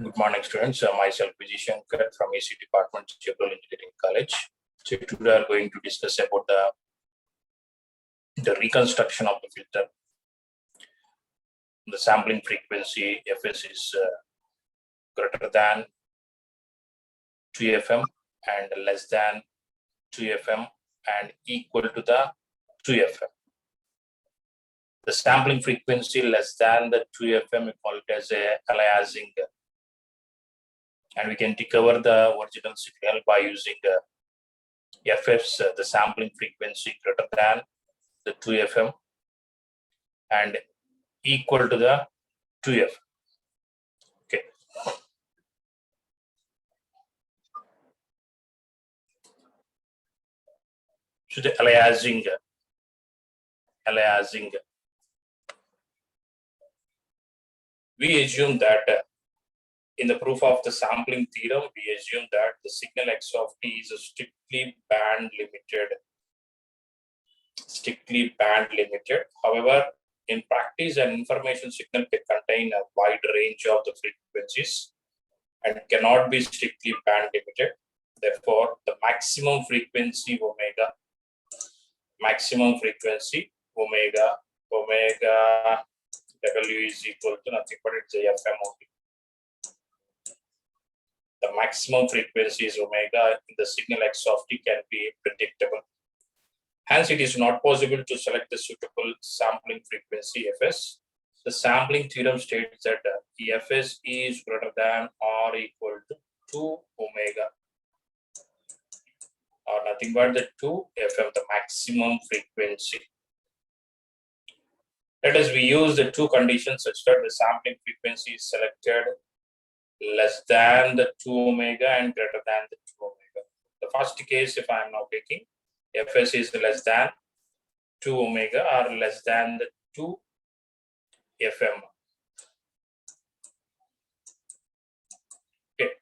Good morning, students. Myself, Vijay from AC Department, General Engineering College. So today, I'm going to discuss about the reconstruction of the filter. The sampling frequency Fs is greater than 2 FM and less than 2 FM and equal to the 2 FM. The sampling frequency less than the 2 FM, we call it as a aliasing. And we can recover the original signal by using FFs, the sampling frequency greater than the 2 FM and equal to the 2 FM. Okay. So the aliasing, we assume that in the proof of the sampling theorem, we assume that the signal x of t is a strictly band limited. However, in practice, an information signal can contain a wide range of the frequencies and cannot be strictly band limited. Therefore, the maximum frequency omega W is equal to nothing but it's a FM only. The maximum frequency is omega in the signal x of t can be predictable. Hence, it is not possible to select the suitable sampling frequency Fs. The sampling theorem states that Fs is greater than or equal to 2 omega or nothing but the 2 FM, the maximum frequency. Let us we use the two conditions such that the sampling frequency is selected less than the 2 omega and greater than the 2 omega. The first case, if I am now taking Fs is less than 2 omega or less than the 2 FM. Okay.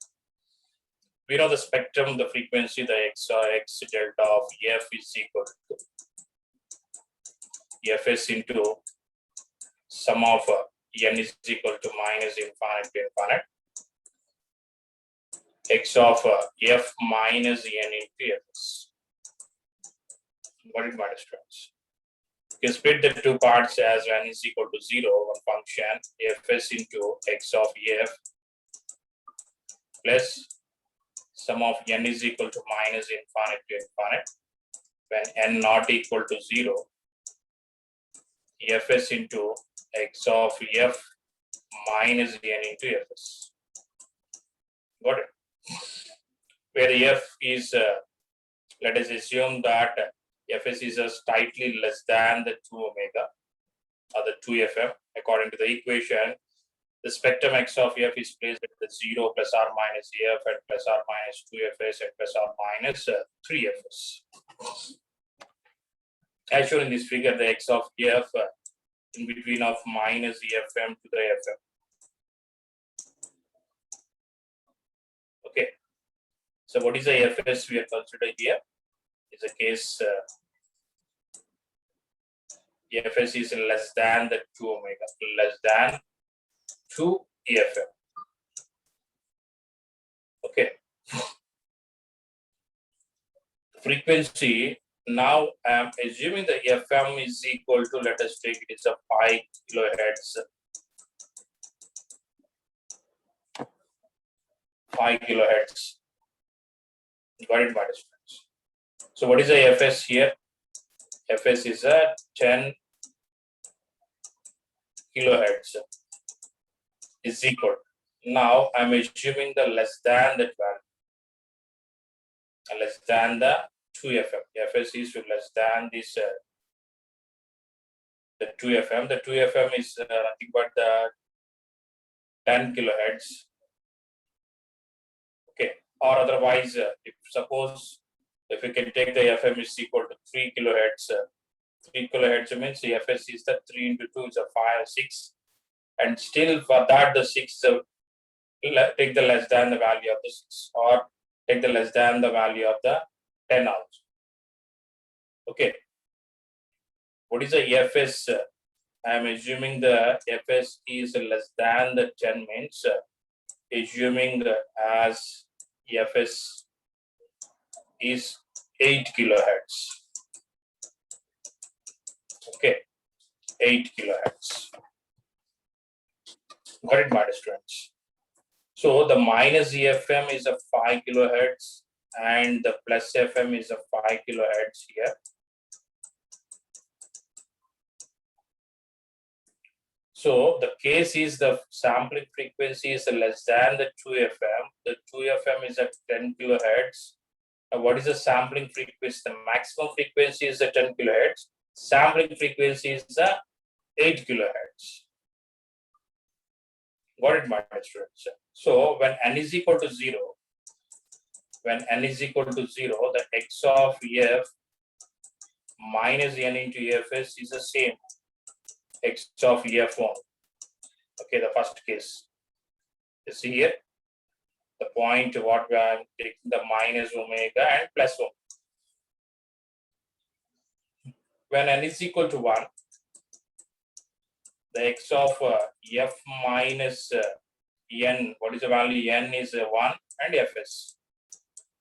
We know the spectrum, the frequency, the x delta of F is equal to Fs into sum of n is equal to minus infinite to infinite. X of F minus n into Fs. What it matters to us. You can split the two parts as n is equal to 0, one function Fs into x of F plus sum of n is equal to minus infinite to infinite. When n not equal to 0, Fs into x of F minus n into Fs. Got it? Where F is, let us assume that Fs is slightly less than the 2 omega or the 2 FM. According to the equation, the spectrum x of F is placed at the 0 plus or minus F and plus or minus 2 Fs and plus or minus 3 Fs. As shown in this figure, the x of F in between of minus FM to the FM. Okay. So what is the Fs we are considering here? Is a case Fs is less than the 2 omega, less than 2 FM. Okay. Frequency, now I am assuming the FM is equal to, let us take it is a 5 kilohertz. 5 kilohertz. Got it, participants? So what is the Fs here? Fs is a 10 kilohertz is equal. Now I'm assuming the less than that value, less than the 2 FM. Fs is less than this the 2 FM. The 2 FM is nothing but the 10 kilohertz. Okay, or otherwise, if suppose if we can take the FM is equal to 3 kilohertz. 3 kilohertz means the Fs is the 3 into 2 is a 5, 6. And still for that, the 6, take the less than the value of the 6 or take the less than the value of the 10 also. Okay. What is the Fs? I am assuming the Fs is less than the 10 means assuming as Fs is 8 kilohertz. Okay, 8 kilohertz. Got it, my students? So the minus EFM is a 5 kilohertz and the plus FM is a 5 kilohertz here. So the case is the sampling frequency is less than the 2FM. The 2FM is at 10 kilohertz. Now what is the sampling frequency? The maximum frequency is the 10 kilohertz. Sampling frequency is the 8 kilohertz. Got it, my students? So when n is equal to 0, the x of F minus n into Fs is the same x of F1. Okay, the first case. You see here, the point what we are taking the minus omega and plus omega. When n is equal to 1, the x of F minus n, what is the value? N is 1 and Fs.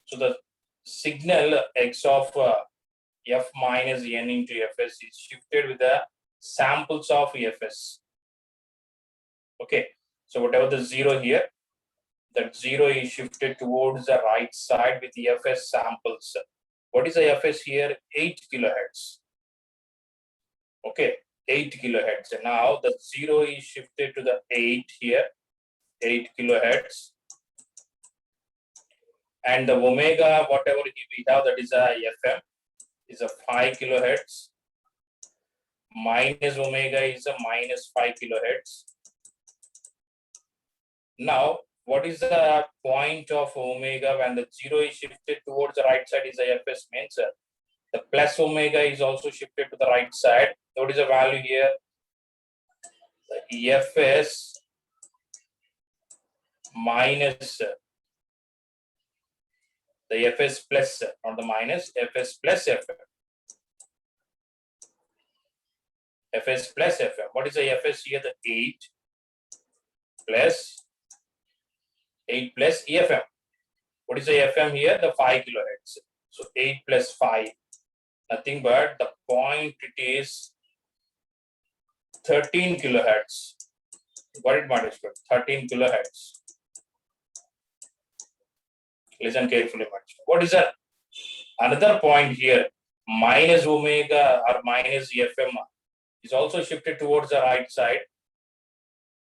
So the signal x of F minus n into Fs is shifted with the samples of Fs. Okay, so whatever the 0 here, that 0 is shifted towards the right side with the Fs samples. What is the Fs here? 8 kilohertz. Okay, 8 kilohertz. And now the 0 is shifted to the 8 here, 8 kilohertz. And the omega, whatever we have, that is a FM, is a 5 kilohertz. Minus omega is a minus 5 kilohertz. Now, what is the point of omega when the 0 is shifted towards the right side is a Fs means the plus omega is also shifted to the right side. What is the value here? The Fs minus the Fs plus, not the minus, Fs plus FM. Fs plus FM. What is the Fs here? The 8 plus EFM. What is the FM here? The 5 kilohertz. So 8 plus 5, nothing but the point it is 13 kilohertz. Got it, my student? 13 kilohertz. Listen carefully, my student. What is that? Another point here, minus omega or minus EFM is also shifted towards the right side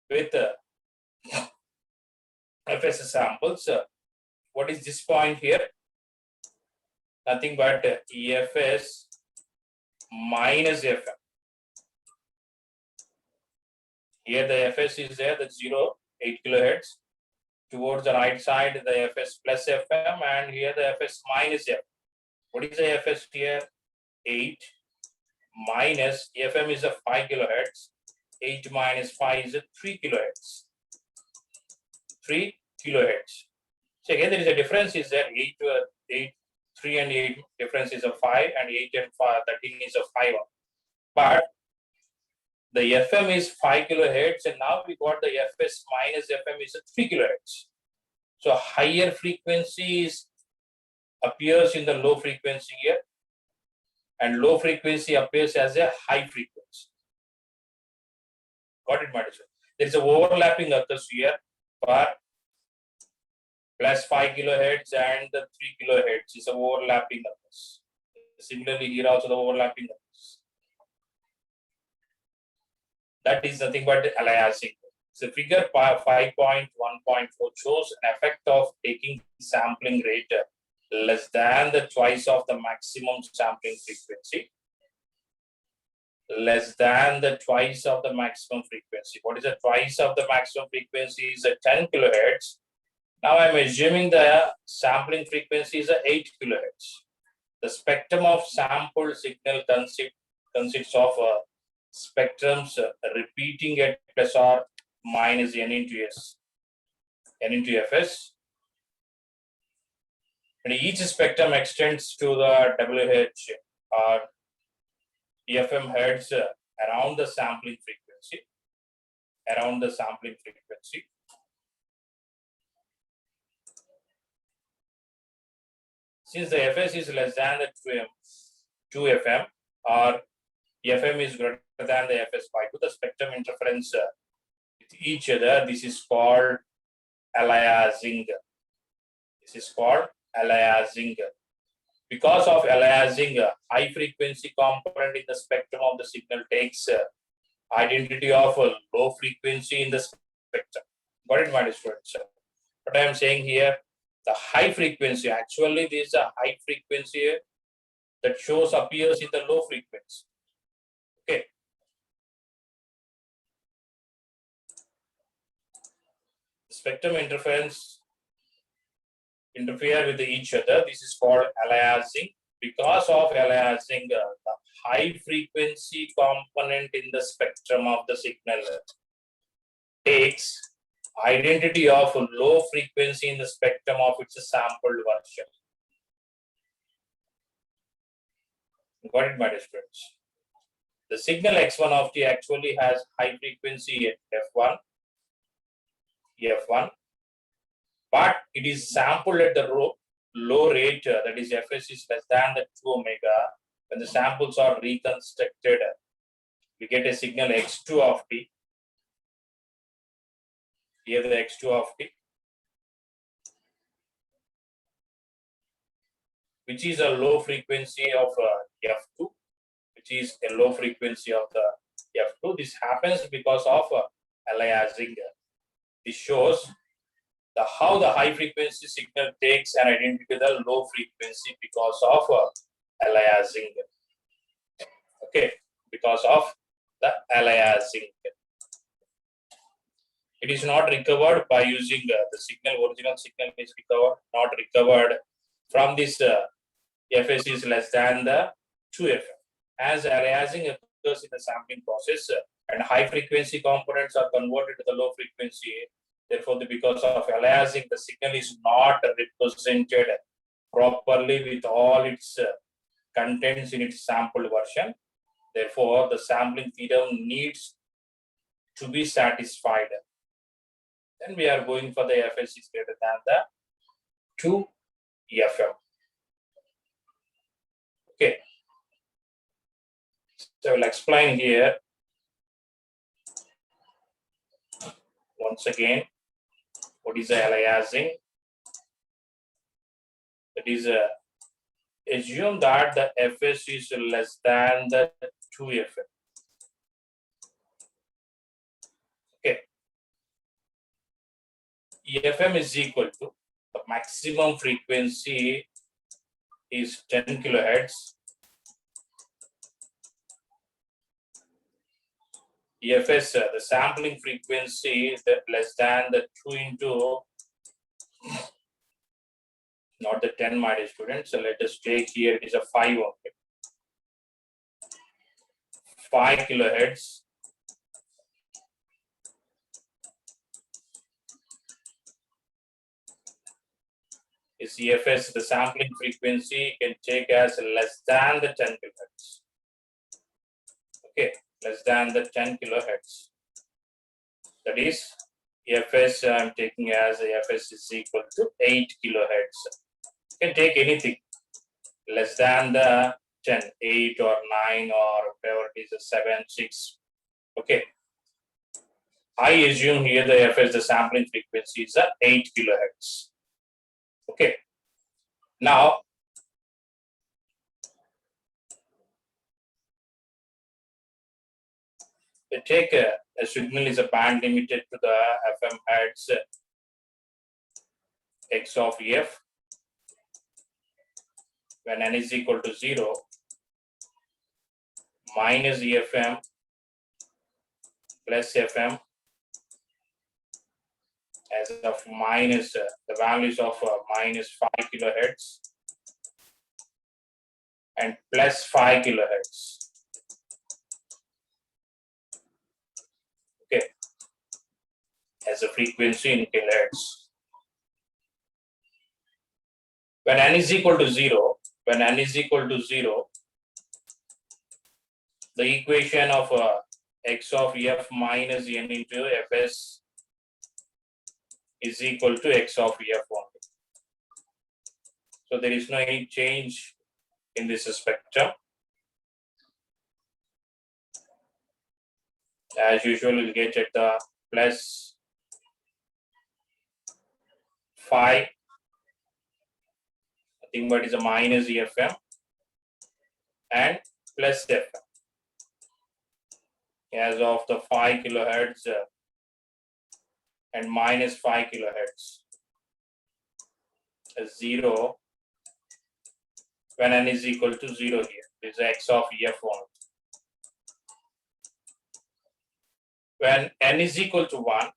with Fs samples. What is this point here? Nothing but Fs minus FM. Here the Fs is there, the 0, 8 kilohertz. Towards the right side, the Fs plus FM, and here the Fs minus FM. What is the Fs here? 8 minus FM is a 5 kilohertz. 8 minus 5 is a 3 kilohertz. 3 kilohertz. So again, there is a difference is there. 3 and 8 difference is a 5, and 8 and 13 is a 5. But the FM is 5 kilohertz, and now we got the Fs minus FM is a 3 kilohertz. So higher frequencies appears in the low frequency here, and low frequency appears as a high frequency. Got it, my dear? There is a overlapping occurs here for plus 5 kilohertz and the 3 kilohertz is a overlapping occurs. Similarly, here also the overlapping occurs. That is nothing but aliasing. So figure 5.1.4 shows an effect of taking sampling rate less than the twice of the maximum sampling frequency. Less than the twice of the maximum frequency. What is the twice of the maximum frequency? Is a 10 kilohertz. Now I'm assuming the sampling frequency is a 8 kilohertz. The spectrum of sample signal consists of spectrums repeating at plus or minus n into s, n into Fs. And each spectrum extends to the WH or EFM hertz around the sampling frequency. Since the Fs is less than the 2fm or fm is greater than the Fs by 2, the spectrum interference with each other, this is called aliasing. This is called aliasing. Because of aliasing, high frequency component in the spectrum of the signal takes identity of a low frequency in the spectrum. Got it, my dear students? What I am saying here, the high frequency, actually this is a high frequency that appears in the low frequency. Okay. Spectrum interference interfere with each other. This is called aliasing. Because of aliasing, the high frequency component in the spectrum of the signal takes identity of a low frequency in the spectrum of its sampled version. Got it, my dear students? The signal x1 of t actually has high frequency at f1, but it is sampled at the low rate, that is Fs is less than the 2 omega. When the samples are reconstructed, we get a signal x2 of t. Here the x2 of t, which is a low frequency of f2, which is a low frequency of the f2. This happens because of aliasing. This shows how the high frequency signal takes an identity to the low frequency because of aliasing. Okay, because of the aliasing. It is not recovered by using the signal. Original signal is not recovered from this Fs is less than the 2fm. As aliasing occurs in the sampling process and high frequency components are converted to the low frequency, therefore, because of aliasing, the signal is not represented properly with all its contents in its sampled version. Therefore, the sampling theorem needs to be satisfied. Then we are going for the Fs is greater than the 2fm. Okay. So I will explain here once again what is the aliasing. That is assume that the Fs is less than the 2fm. Okay. Fm is equal to the maximum frequency is 10 kilohertz. Fs, the sampling frequency is less than the 2 into, not the 10, my dear students. So let us take here, it is a 5, okay. 5 kilohertz. Is Fs, the sampling frequency can take as less than the 10 kilohertz. Okay, less than the 10 kilohertz. That is, Fs I am taking as Fs is equal to 8 kilohertz. You can take anything less than the 10, 8 or 9 or whatever it is, a 7, 6. Okay. I assume here the Fs, the sampling frequency is 8 kilohertz. Okay. Now, we take a signal is a band limited to the FM hertz x of f when n is equal to 0 minus EFM plus FM as of minus the values of minus 5 kilohertz and plus 5 kilohertz. Okay, as a frequency in kilohertz. When n is equal to 0, the equation of x of f minus n into fs is equal to x of f1. So there is no any change in this spectrum. As usual, we'll get at the plus 5. Nothing but is a minus EFM and plus FM. As of the 5 kilohertz and minus 5 kilohertz. 0 when n is equal to 0 here. This is x of EF1. When n is equal to 1,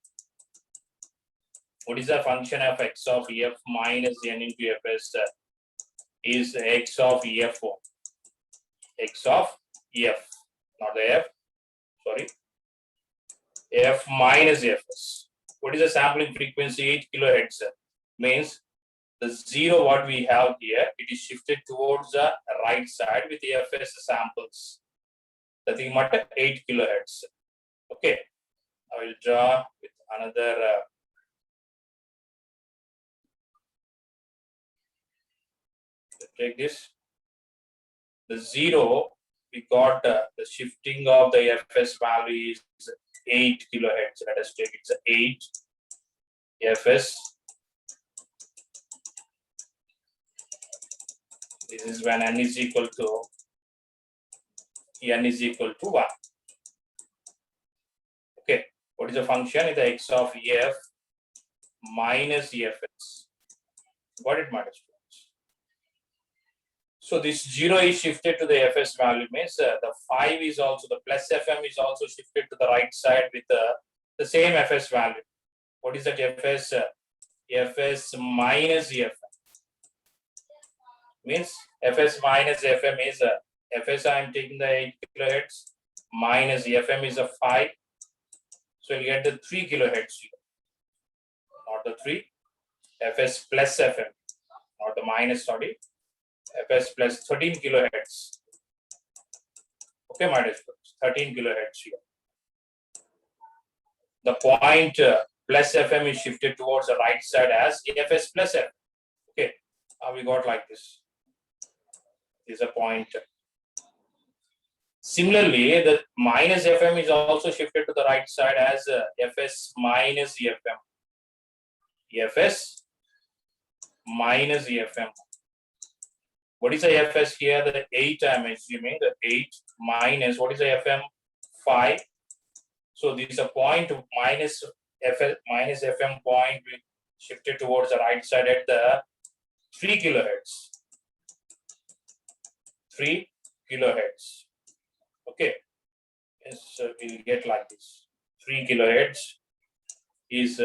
what is the function of x of EF minus n into Fs is x of EF1. X of EF, not the F, sorry. F minus Fs. What is the sampling frequency? 8 kilohertz. Means the 0 what we have here, it is shifted towards the right side with the Fs samples. The thing matter 8 kilohertz. Okay, I will draw with another take this. The 0 we got the shifting of the Fs value is 8 kilohertz. Let us take it's 8 Fs. This is when n is equal to 1. Okay, what is the function? It's the x of EF minus EFS. Got it, my students? So this 0 is shifted to the Fs value, means the 5 is also, the plus FM is also shifted to the right side with the same Fs value. What is that Fs? Fs minus EFM. Means Fs minus FM is Fs I am taking the 8 kilohertz minus FM is a 5. So you get the 3 kilohertz here. Not the 3. Fs plus FM. Not the minus, sorry. Fs plus 13 kilohertz. Okay, my dear students, 13 kilohertz here. The point plus FM is shifted towards the right side as Fs plus FM. Okay, we got like this. Is a point. Similarly, the minus FM is also shifted to the right side as Fs minus EFM. Fs minus EFM. What is the Fs here? The 8 I am assuming, the 8 minus, what is the FM? 5. So this is a point minus FM point shifted towards the right side at the 3 kilohertz. 3 kilohertz. Okay. Yes, so we'll get like this. 3 kilohertz is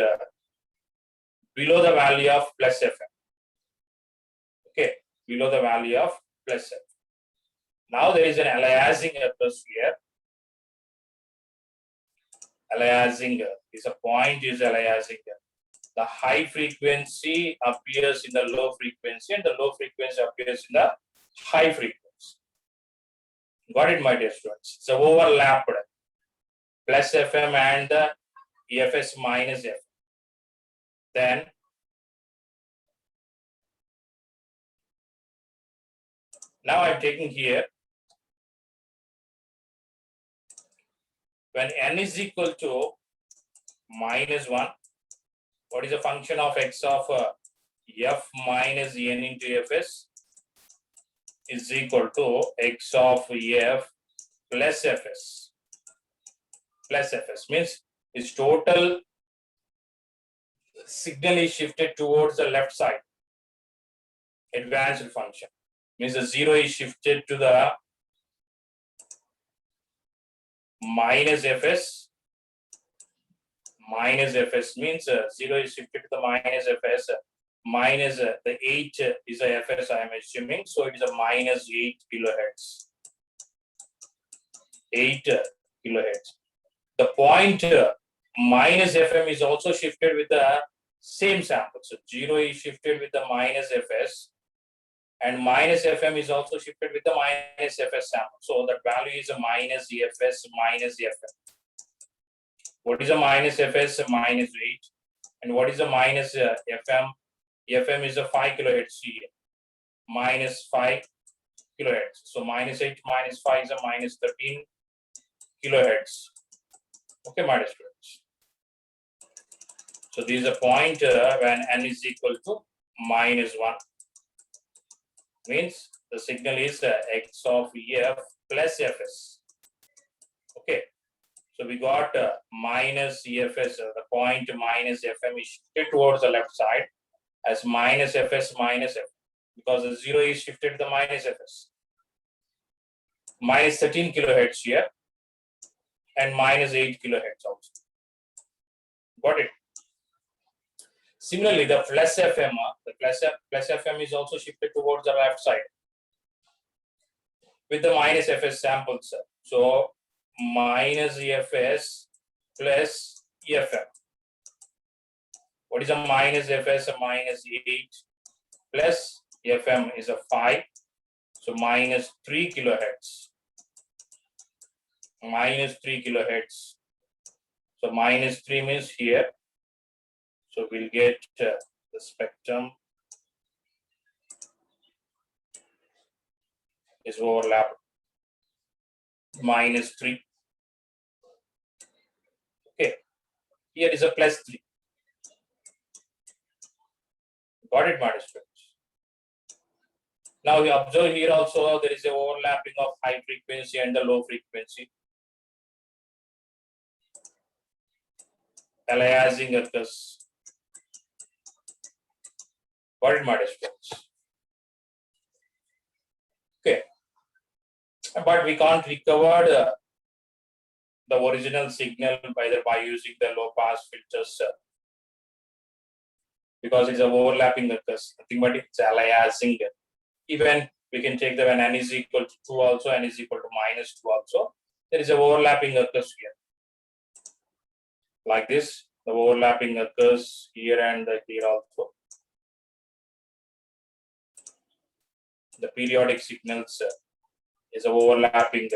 below the value of plus FM. Okay. Below the value of plus FM. Now there is an aliasing atmosphere. Aliasing is a point is aliasing. The high frequency appears in the low frequency and the low frequency appears in the high frequency. Got it, my dear students? So overlapped plus FM and the Fs minus FM. Then now I'm taking here when n is equal to minus 1. What is the function of x of F minus n into Fs? Is equal to x of F plus Fs. Plus Fs means its total signal is shifted towards the left side. Advanced function means the 0 is shifted to the minus Fs. Minus Fs means 0 is shifted to the minus Fs. Minus the 8 is a Fs I am assuming, so it is a minus 8 kilohertz. 8 kilohertz. The point minus FM is also shifted with the same sample. So 0 is shifted with the minus Fs and minus FM is also shifted with the minus Fs sample. So that value is a minus Fs minus FM. What is a minus Fs? Minus 8. And what is a minus FM? FM is a 5 kilohertz here. minus 5 kilohertz. So minus 8 minus 5 is a minus 13 kilohertz. Okay, my dear students. So this is a point when n is equal to minus 1. Means the signal is x of ef plus fs. Okay. So we got minus efs, the point minus fm is shifted towards the left side as minus fs minus f, because the 0 is shifted to the minus fs. Minus 13 kilohertz here and minus 8 kilohertz also. Got it? Similarly, the plus FM, plus FM is also shifted towards the left side with the minus FS samples. So minus EFS plus EFM. What is a minus FS? A minus 8 plus FM is a 5. So minus 3 kilohertz. Minus 3 kilohertz. So minus 3 means here. So we'll get the spectrum is overlapped. Minus 3. Okay. Here is a plus 3. Got it, my students? Now we observe here also there is a overlapping of high frequency and the low frequency. Aliasing occurs. Got it, my students? Okay. But we can't recover the original signal either by using the low pass filters because it's a overlapping occurs. Nothing but it's aliasing. Even we can take the when n is equal to 2 also, n is equal to minus 2 also. There is a overlapping occurs here. Like this, the overlapping occurs here and here also. The periodic signals is overlapping.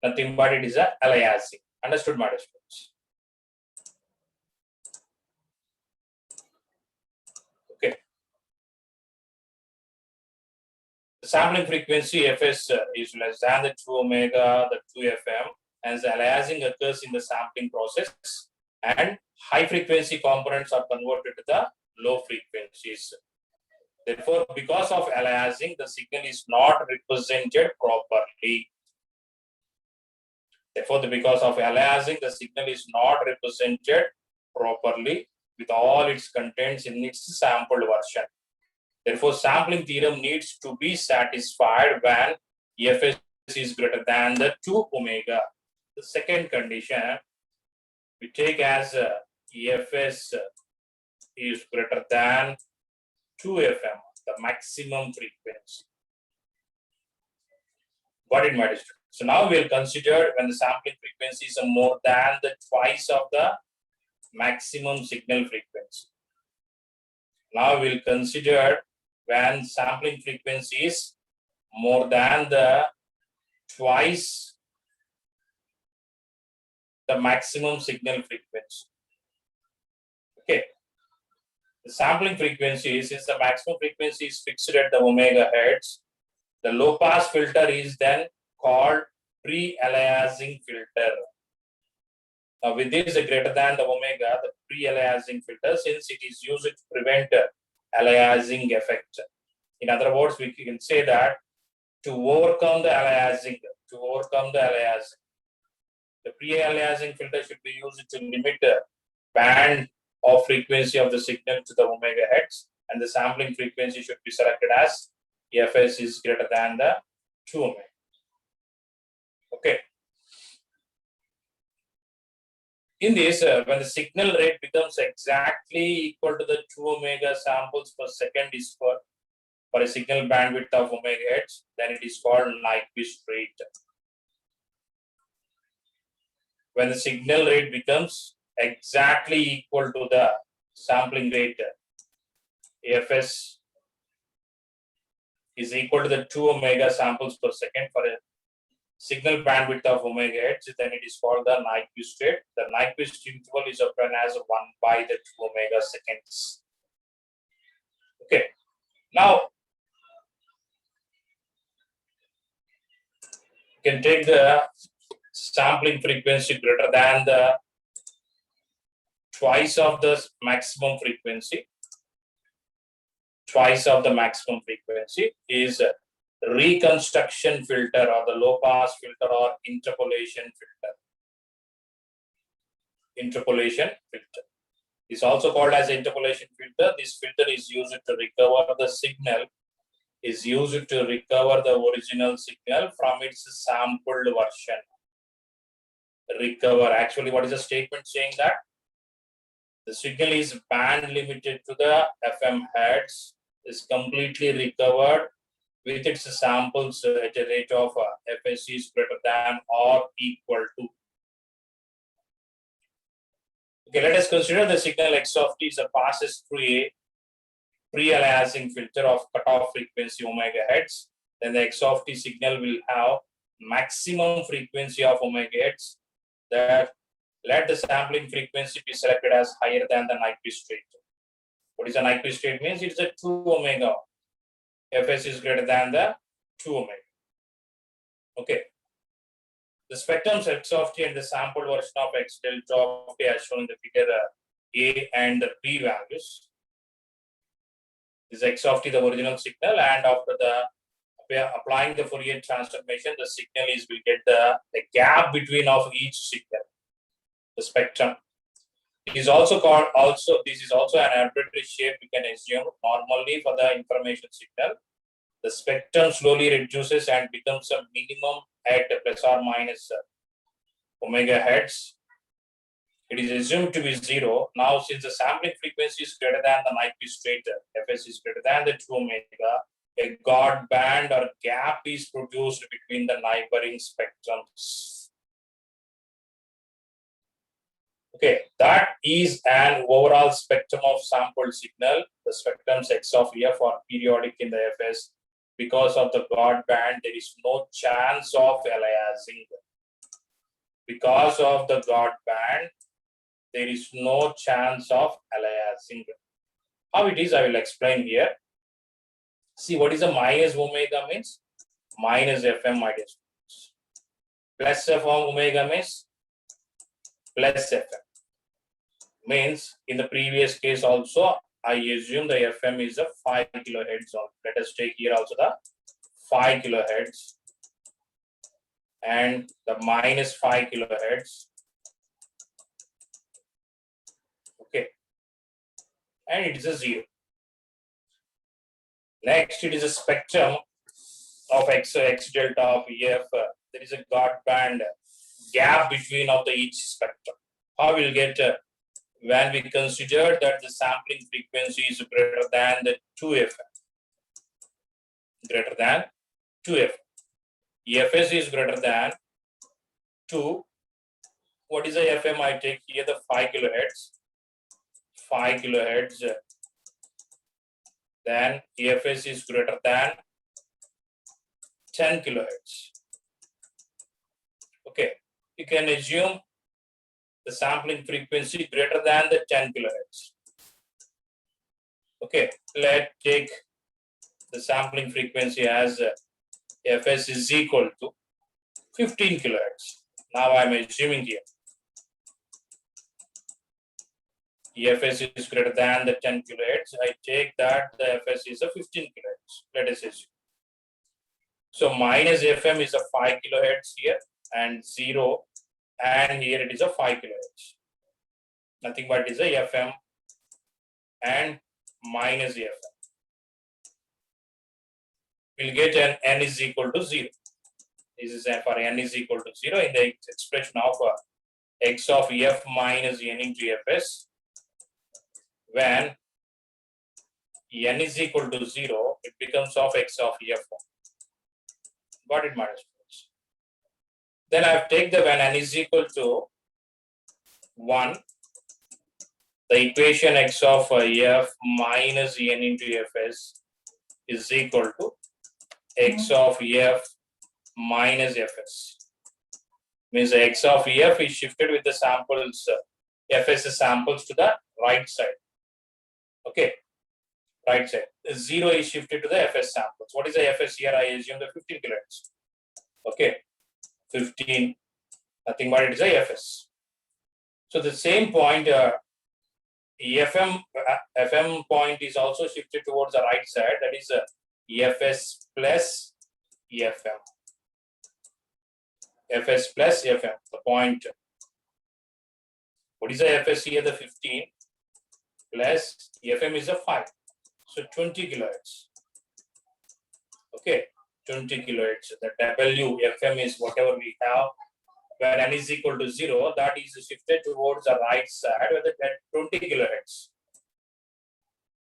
Nothing but it is a aliasing. Understood, my students? Okay. The sampling frequency Fs is less than the 2 omega, the 2 FM, and the aliasing occurs in the sampling process, and high frequency components are converted to the low frequencies. Therefore, because of aliasing, the signal is not represented properly. Therefore, because of aliasing, the signal is not represented properly with all its contents in its sampled version. Therefore, sampling theorem needs to be satisfied when Fs is greater than the 2 omega. The second condition we take as Fs is greater than 2 FM, the maximum frequency. Got it, my dear students? So now we'll consider when the sampling frequency is more than the twice of the maximum signal frequency. Now we'll consider when sampling frequency is more than the twice the maximum signal frequency. Okay. The sampling frequency, since the maximum frequency is fixed at the omega hertz, the low pass filter is then called pre-aliasing filter. Now with this greater than the omega, the pre-aliasing filter, since it is used to prevent aliasing effect. In other words, we can say that to overcome the aliasing, the pre-aliasing filter should be used to limit the band of frequency of the signal to the omega hertz, and the sampling frequency should be selected as Fs is greater than the 2 omega. Okay. In this, when the signal rate becomes exactly equal to the 2 omega samples per second is for a signal bandwidth of omega hertz, then it is called Nyquist rate. When the signal rate becomes exactly equal to the sampling rate, Fs is equal to the 2 omega samples per second for a signal bandwidth of omega hertz, then it is called the Nyquist rate. The Nyquist interval is obtained as 1 by the 2 omega seconds. Okay. Now, you can take the sampling frequency greater than the twice of the maximum frequency. Twice of the maximum frequency is reconstruction filter or the low pass filter or interpolation filter. Interpolation filter is also called as interpolation filter. This filter is used to recover the signal, is used to recover the original signal from its sampled version. Recover, actually, what is the statement saying that? The signal is band limited to the FM hertz, is completely recovered with its samples at a rate of FSC is greater than or equal to. Okay, let us consider the signal X of t is a passes through a pre-aliasing filter of cutoff frequency omega hertz. Then the X of t signal will have maximum frequency of omega hertz. That let the sampling frequency be selected as higher than the Nyquist rate. What is a Nyquist rate? Means it's a 2 omega. Fs is greater than the 2 omega. Okay. The spectrums X of t and the sampled version of X delta of t as shown in the figure A and the P values. This X of t, the original signal, and after the applying the Fourier transformation, the signal is will get the gap between of each signal. The spectrum is also called this is also an arbitrary shape we can assume normally for the information signal. The spectrum slowly reduces and becomes a minimum at plus or minus omega hertz. It is assumed to be 0. Now, since the sampling frequency is greater than the Nyquist rate, Fs is greater than the 2 omega, a God band or gap is produced between the neighboring spectrums. Okay, that is an overall spectrum of sampled signal. The spectrums X of F are periodic in the Fs. Because of the God band, there is no chance of aliasing. Because of the God band, there is no chance of aliasing. How it is, I will explain here. See, what is a minus omega means? Minus Fm minus. Plus Fm omega means plus Fm. Means in the previous case also, I assume the FM is a 5 kilohertz. Let us take here also the 5 kilohertz and the minus 5 kilohertz. Okay. And it is a 0. Next, it is a spectrum of X delta of F. There is a God band gap between of the each spectrum. How we'll get when we consider that the sampling frequency is greater than the 2F. Greater than 2F. Fs is greater than 2. What is the FM? I take here the 5 kilohertz. 5 kilohertz. Then Fs is greater than 10 kilohertz. Okay. You can assume the sampling frequency greater than the 10 kilohertz. Okay, let's take the sampling frequency as Fs is equal to 15 kilohertz. Now I'm assuming here Fs is greater than the 10 kilohertz. I take that the Fs is a 15 kilohertz. Let us assume. So minus Fm is a 5 kilohertz here and 0. And here it is a 5 kilohertz. Nothing but it is a FM and minus FM. We'll get an n is equal to 0. This is for n is equal to 0 in the expression of X of F minus n into Fs. When n is equal to 0, it becomes of X of F. Got it, minus. Then I take the when n is equal to 1, the equation X of F minus n into Fs is equal to X of F minus Fs. Means the X of F is shifted with the samples, Fs samples to the right side. Okay. right side. 0 is shifted to the FS samples. What is the FS here? I assume the 15 kilohertz. Okay, 15, nothing but it is a FS. So the same point, FM point is also shifted towards the right side. That is FS plus FM. FS plus FM, the point. What is the FS here? The 15 plus FM is a 5. So 20 kilohertz. Okay, 20 kilohertz. The WFM is whatever we have. When n is equal to 0, that is shifted towards the right side with the 20 kilohertz.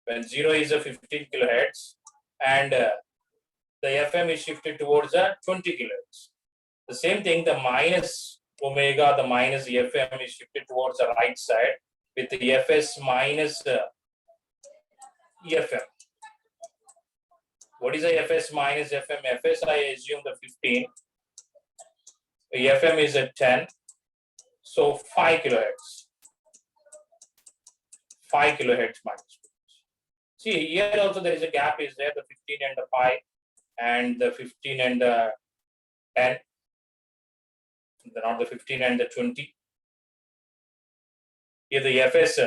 When 0 is a 15 kilohertz and the FM is shifted towards the 20 kilohertz. The same thing, the minus omega, the minus FM is shifted towards the right side with the FS minus FM. What is the FS minus FM? FS, I assume the 15. FM is at 10. So 5 kilohertz. 5 kilohertz minus. See, here also there is a gap is there, the 15 and the 5, and the 15 and the 10. Not the 15 and the 20. Here the FS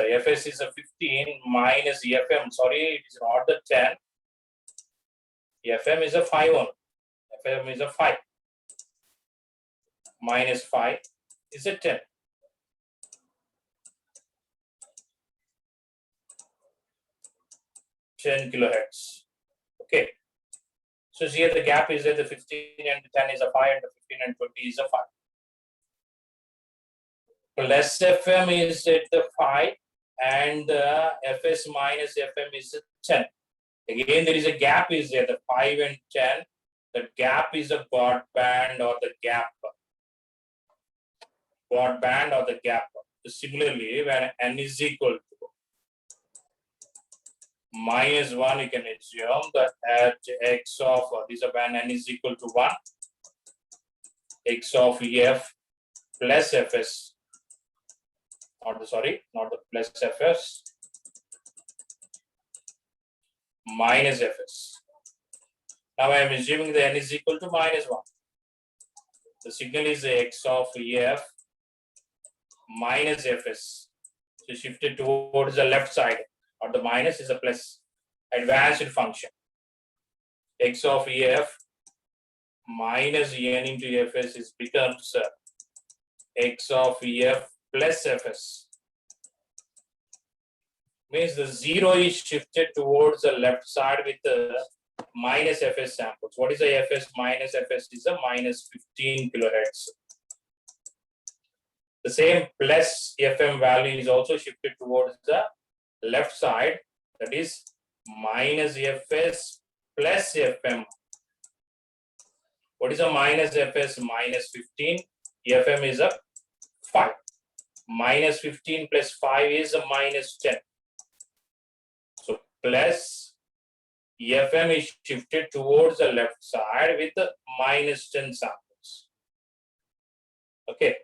is a 15 minus FM. Sorry, it is not the 10. FM is a 5 on. FM is a 5. Minus 5 is a 10. Kilohertz. Okay. So here the gap is that the 15 and the 10 is a 5 and the 15 and 20 is a 5. Plus FM is at the 5 and the FS minus FM is a 10. Again, there is a gap is there, the 5 and 10. The gap is a God band or the gap. God band or the gap. Similarly, when n is equal to minus 1, you can assume that at x of, this is when n is equal to 1, x of EF plus FS. Not the plus FS, minus FS. Now I am assuming the n is equal to minus 1. The signal is x of EF minus FS. So shifted towards the left side, or the minus is a plus. Advanced function. X of EF minus n into FS is becomes x of EF plus FS. Means the 0 is shifted towards the left side with the minus FS samples. What is the FS minus FS? Is a minus 15 kilohertz. The same plus FM value is also shifted towards the left side. That is minus FS plus FM. What is a minus FS? Minus 15. FM is a 5. Minus 15 plus 5 is a minus 10. So plus FM is shifted towards the left side with the minus 10 samples. Okay.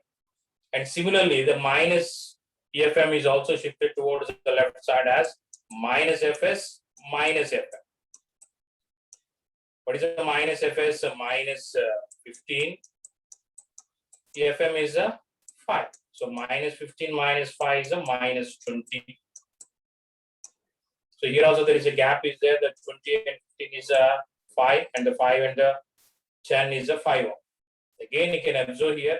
And similarly, the minus FM is also shifted towards the left side as minus FS minus FM. What is the minus FS? Minus 15. FM is a 5. So minus 15 minus 5 is a minus 20. So here also there is a gap is there. The 20 and 15 is a 5 and the 5 and the 10 is a 5. Again, you can observe here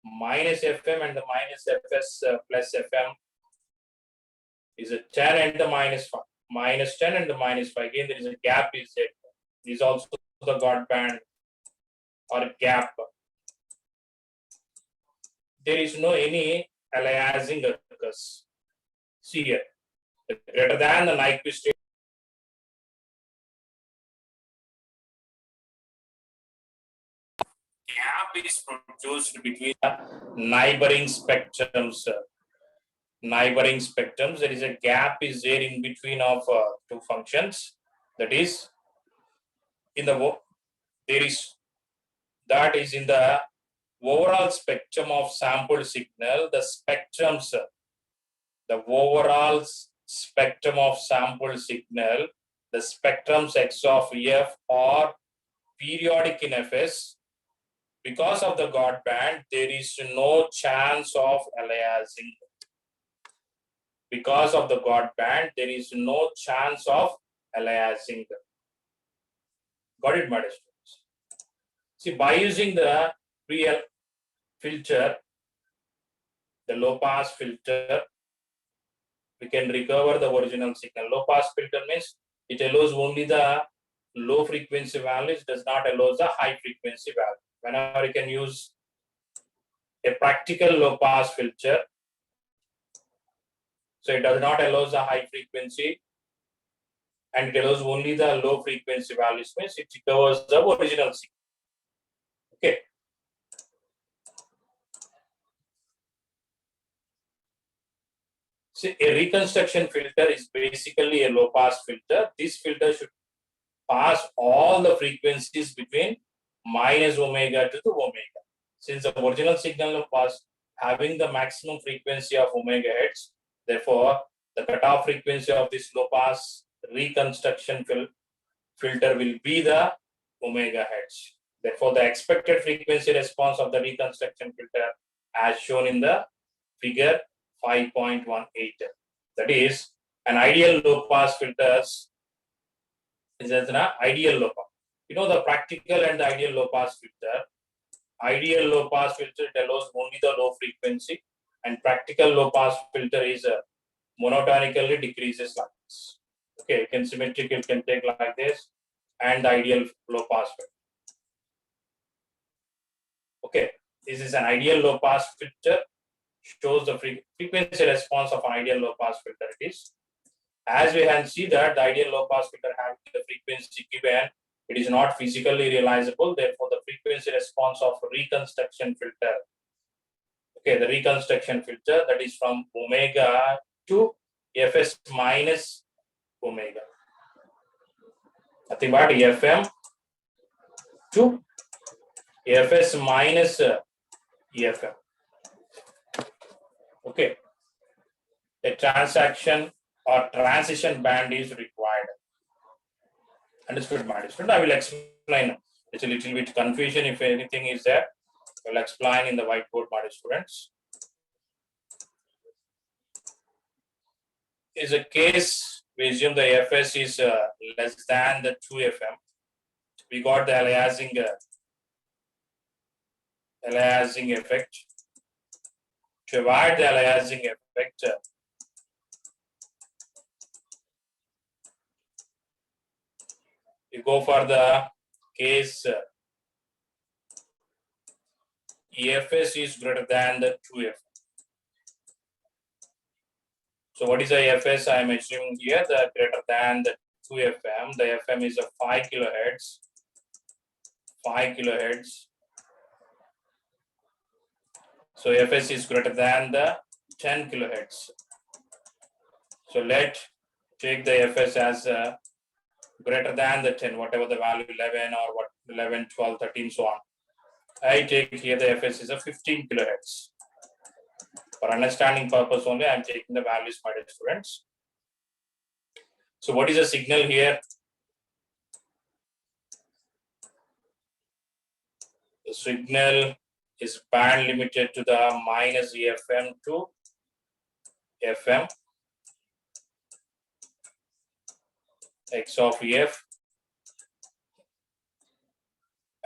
minus FM and the minus FS plus FM is a 10 and the minus 5. Minus 10 and the minus 5. Again, there is a gap is there. This is also the God band or a gap. There is no any aliasing occurs. See here, greater than the Nyquist gap is produced between the neighboring spectrums. Neighboring spectrums, there is a gap is there in between of two functions. That is in the that is in the overall spectrum of sample signal. The spectrums, the overall spectrum of sample signal the spectrums X of F are periodic in Fs, because of the God band, there is no chance of aliasing. Because of the God band, there is no chance of aliasing. Got it, my students? See, by using the Pre-Aliasing filter, the low pass filter, we can recover the original signal. Low pass filter means it allows only the low frequency values, does not allow the high frequency value. Whenever you can use a practical low pass filter, so it does not allow the high frequency and it allows only the low frequency values, means it recovers the original signal. Okay. See, a reconstruction filter is basically a low pass filter. This filter should pass all the frequencies between minus omega to the omega. Since the original signal was having the maximum frequency of omega hertz, therefore the cutoff frequency of this low pass reconstruction filter will be the omega hertz. Therefore, the expected frequency response of the reconstruction filter as shown in the figure 5.18. That is, an ideal low pass filters is as an ideal low pass. You know the practical and the ideal low pass filter. Ideal low pass filter allows only the low frequency, and practical low pass filter is monotonically decreases like this. Okay, you can symmetric, you can take like this, and the ideal low pass filter. Okay, this is an ideal low pass filter, shows the frequency response of an ideal low pass filter. It is, as we can see that the ideal low pass filter having the frequency given, it is not physically realizable. Therefore, the frequency response of reconstruction filter, okay, the reconstruction filter, that is from omega to Fs minus omega. Nothing but Fm to Fs minus Fm. Okay. A transaction or transition band is required. Understood, my student? I will explain. It's a little bit confusion. If anything is there, I will explain in the whiteboard, my students. Is a case, we assume the Fs is less than the 2Fm. We got the aliasing effect. To avoid the aliasing effect, we go for the case Fs is greater than the 2Fm. So what is the Fs? I am assuming here the greater than the 2Fm. The Fm is a 5 kilohertz. 5 kilohertz. So Fs is greater than the 10 kilohertz. So let's take the Fs as greater than the 10, whatever the value, 11 or what, 11, 12, 13, so on. I take here the Fs is a 15 kilohertz. For understanding purpose only, I am taking the values, my dear students. So what is the signal here? The signal is band limited to the minus Fm to Fm, X of F,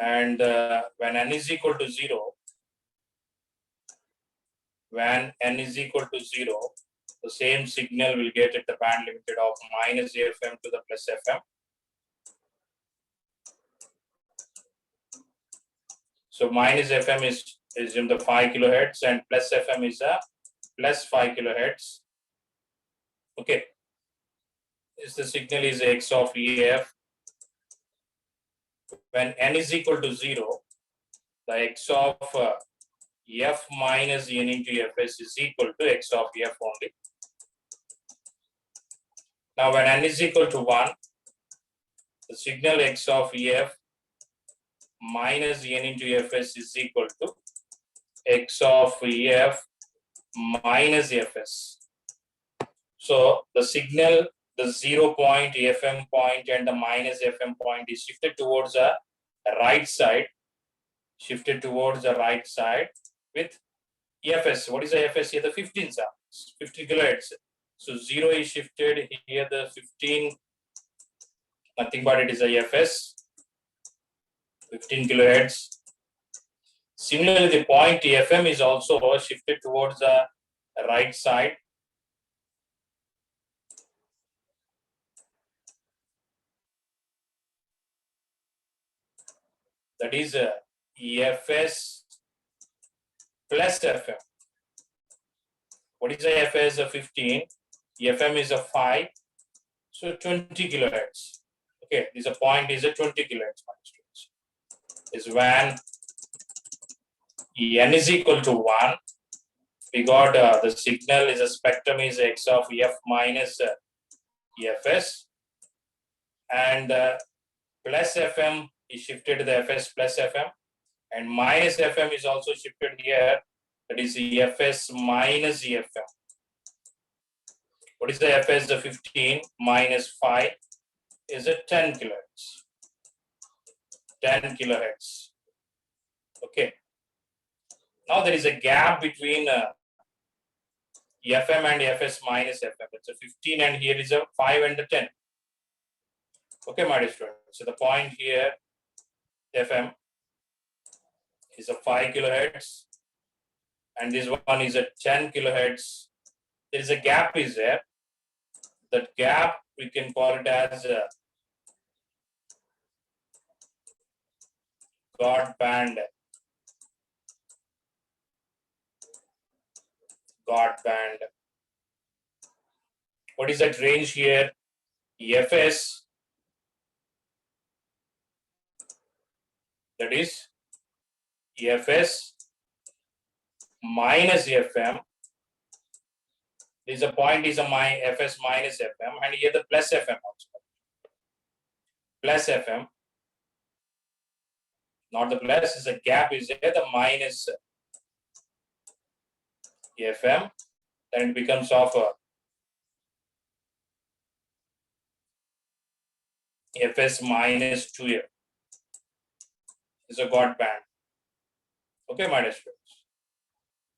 and when n is equal to 0, when n is equal to 0, the same signal will get at the band limited of minus Fm to the plus Fm. So minus Fm is in the 5 kilohertz and plus Fm is a plus 5 kilohertz. Okay. The signal is X of Ef. When n is equal to 0, the X of F minus n into Fs is equal to X of F only. Now when n is equal to 1, the signal X of F minus n into Fs is equal to X of F minus Fs. So the signal, the 0 point, FM point, and the minus FM point is shifted towards the right side. Shifted towards the right side with FS. What is the FS here? The 15 samples, 50 kilohertz. So 0 is shifted here, the 15, nothing but it is a FS, 15 kilohertz. Similarly, the point FM is also shifted towards the right side. That is FS plus FM. What is the FS? A 15. FM is a 5. So 20 kilohertz. Okay, this a point is a 20 kilohertz. Is when n is equal to 1. We got the signal is a spectrum is x of f minus fs, and plus fm is shifted to the fs plus fm, and minus fm is also shifted here. That is the fs minus fm. What is the fs? The 15 minus 5 is a 10 kilohertz. 10 kilohertz. Okay. Now there is a gap between FM and FS minus FM. It's a 15 and here is a 5 and the 10. Okay, my dear students. So the point here, FM is a 5 kilohertz and this one is a 10 kilohertz. There is a gap is there. That gap we can call it as God band. God band. What is that range here? FS, that is FS minus FM. This a point is a FS minus FM, and here the plus FM also. Plus FM, not the plus, is a gap is there, the minus FM, then it becomes of FS minus 2F. Is a God band. Okay, my dear students.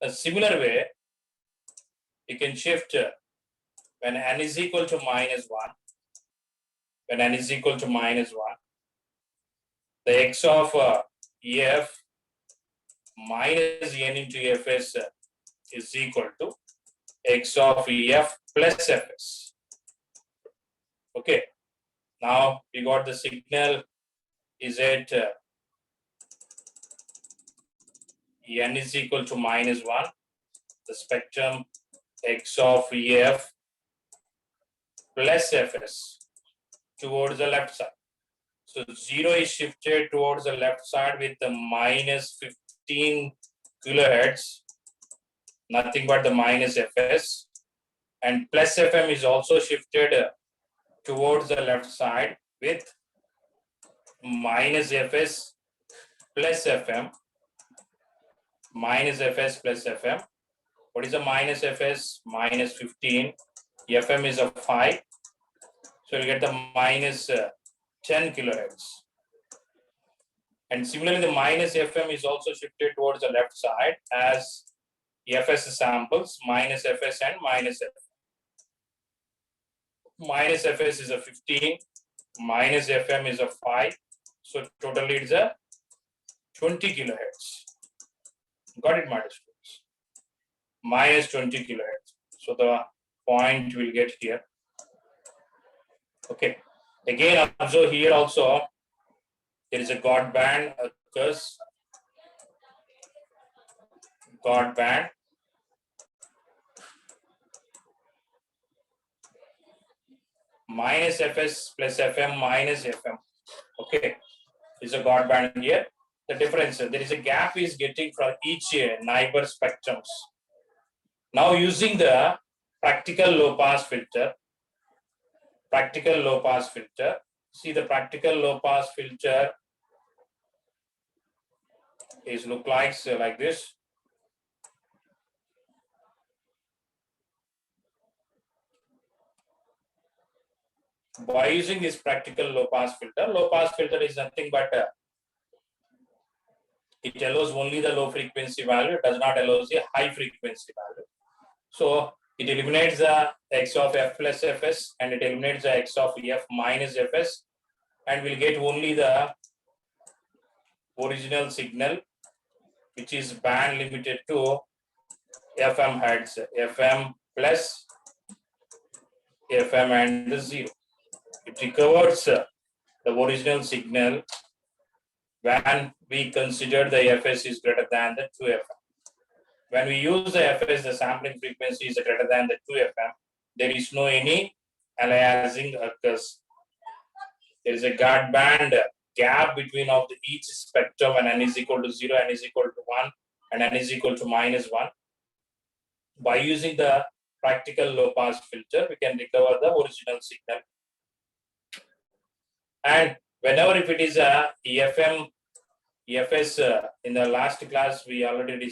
A similar way, you can shift when n is equal to minus 1. When n is equal to minus 1, the x of EF minus n into FS is equal to x of EF plus FS. Okay. Now we got the signal is at n is equal to minus 1. The spectrum x of EF plus FS towards the left side. So 0 is shifted towards the left side with the minus 15 kilohertz. Nothing but the minus FS, and plus FM is also shifted towards the left side with minus FS plus FM. Minus FS plus FM. What is the minus FS? Minus 15. FM is a 5. So you get the minus 10 kilohertz. And similarly, the minus FM is also shifted towards the left side as FS samples, minus FS and minus FM. Minus FS is a 15, minus FM is a 5. So totally it's a 20 kilohertz. Got it, my students? Minus 20 kilohertz. So the point we'll get here. Okay. Again, observe here also, there is a God band occurs. God band. Minus FS plus FM minus FM. Okay. Is a God band here. The difference, there is a gap is getting from each neighbor spectrums. Now using the practical low pass filter, see the practical low pass filter is look like this. by using this practical low pass filter is nothing but it allows only the low frequency value, it does not allow the high frequency value. So it eliminates the x of f plus fs and it eliminates the x of f minus fs, and we'll get only the original signal, which is band limited to FM hertz, FM plus FM and the 0. It recovers the original signal when we consider the Fs is greater than the 2FM. When we use the Fs, the sampling frequency is greater than the 2FM. There is no any aliasing occurs. There is a guard band gap between of the each spectrum, and n is equal to 0, n is equal to 1, and n is equal to minus 1. By using the practical low pass filter, we can recover the original signal. And whenever if it is a EFM, EFS, in the last class we already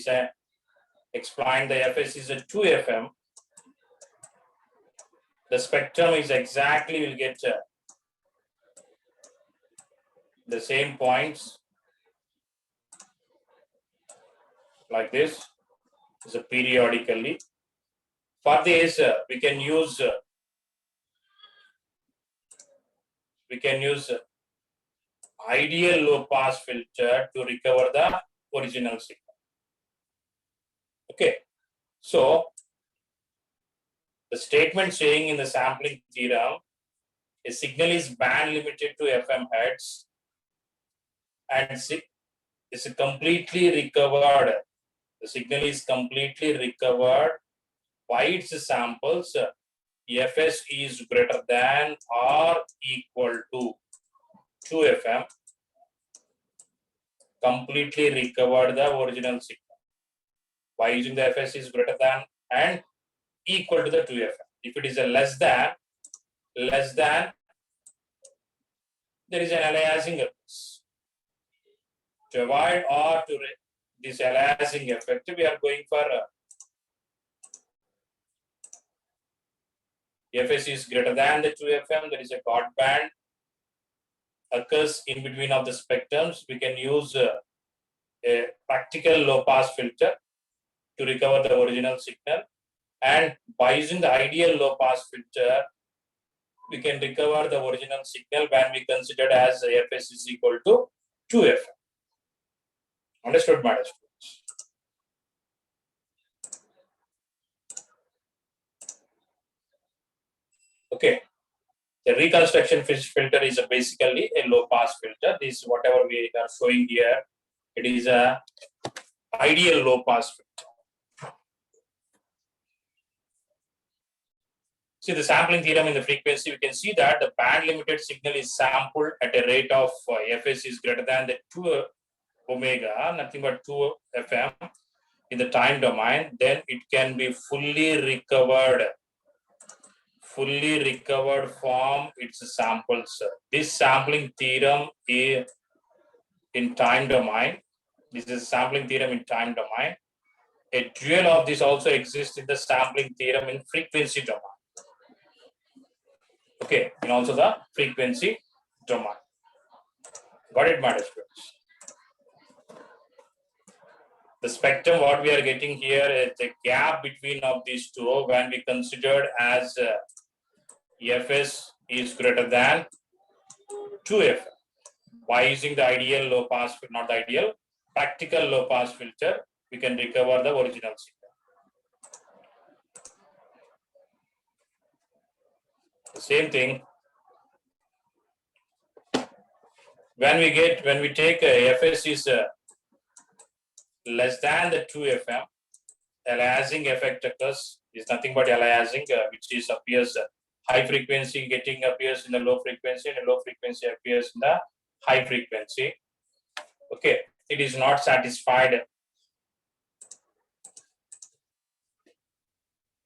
explained the FS is a 2FM. The spectrum is exactly, will get the same points like this. So periodically. For this, we can use ideal low pass filter to recover the original signal. Okay, so the statement saying in the sampling theorem, a signal is band limited to FM hertz and is completely recovered. The signal is completely recovered by its samples. Fs is greater than or equal to 2FM. Completely recovered the original signal by using the Fs is greater than and equal to the 2FM. If it is a less than, there is an aliasing effect. To avoid or to this aliasing effect, we are going for Fs is greater than the 2FM. There is a guard band occurs in between of the spectrums. We can use a practical low pass filter to recover the original signal, and by using the ideal low pass filter, we can recover the original signal when we consider as Fs is equal to 2FM. Understood, my students? Okay. The reconstruction filter is basically a low pass filter. This whatever we are showing here, it is a ideal low pass filter. See the sampling theorem in the frequency, we can see that the band limited signal is sampled at a rate of Fs is greater than the 2 omega, nothing but 2 FM in the time domain, then it can be fully recovered from its samples. This sampling theorem is in time domain. This is sampling theorem in time domain. A dual of this also exists in the sampling theorem in frequency domain. Okay, and also the frequency domain. Got it, my students? The spectrum, what we are getting here is the gap between of these two when we considered as Fs is greater than 2F. By using the ideal low pass, not the ideal, practical low pass filter, we can recover the original signal. The same thing. When we take Fs is less than the 2FM, aliasing effect occurs. Is nothing but aliasing, which is appears high frequency appears in the low frequency, and the low frequency appears in the high frequency. Okay, it is not satisfied.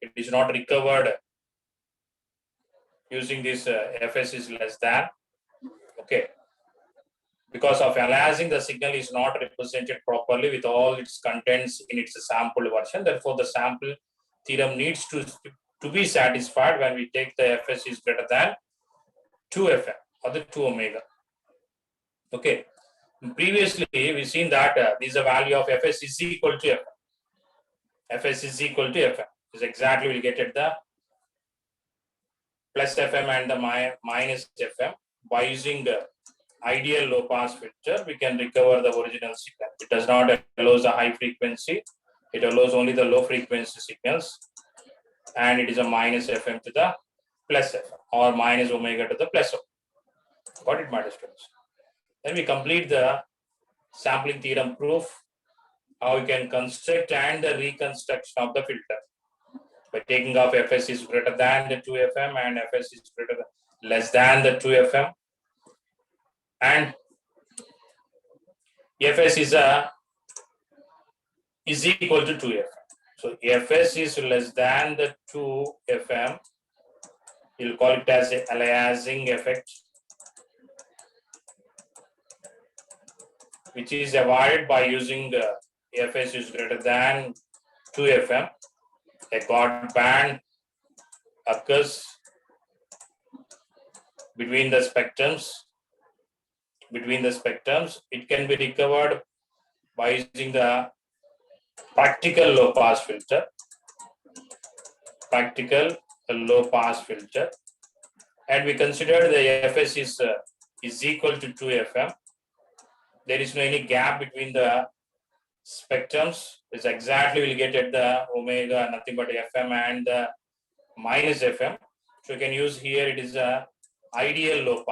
It is not recovered using this Fs is less than. Okay. Because of aliasing, the signal is not represented properly with all its contents in its sample version. Therefore, the sample theorem needs to be satisfied when we take the Fs is greater than 2fm or the 2 omega. Okay. Previously, we've seen that this is a value of fs is equal to fm. Fs is equal to fm. Is exactly we'll get at the plus fm and the minus fm. By using the ideal low pass filter, we can recover the original signal. It does not allow the high frequency. It allows only the low frequency signals. And it is a minus fm to the plus fm or minus omega to the plus omega. Got it, my students? Then we complete the sampling theorem proof, how we can construct and the reconstruction of the filter by taking off fs is greater than the 2fm and fs is greater than less than the 2fm, and fs is equal to 2fm. So fs is less than the 2fm. You'll call it as a aliasing effect, which is avoided by using fs is greater than 2fm. A guard band occurs between the spectrums. It can be recovered by using the practical low pass filter. And we consider the fs is equal to 2fm. There is no any gap between the spectrums. It's exactly we'll get at the omega nothing but fm and minus fm. So you can use here, it is a ideal low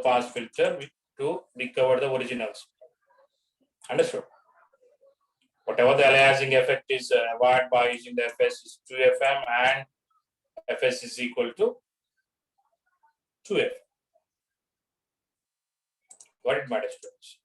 pass filter to recover the originals. Understood? Whatever the aliasing effect is avoided by using the fs is 2fm and fs is equal to 2f. Got it, my students?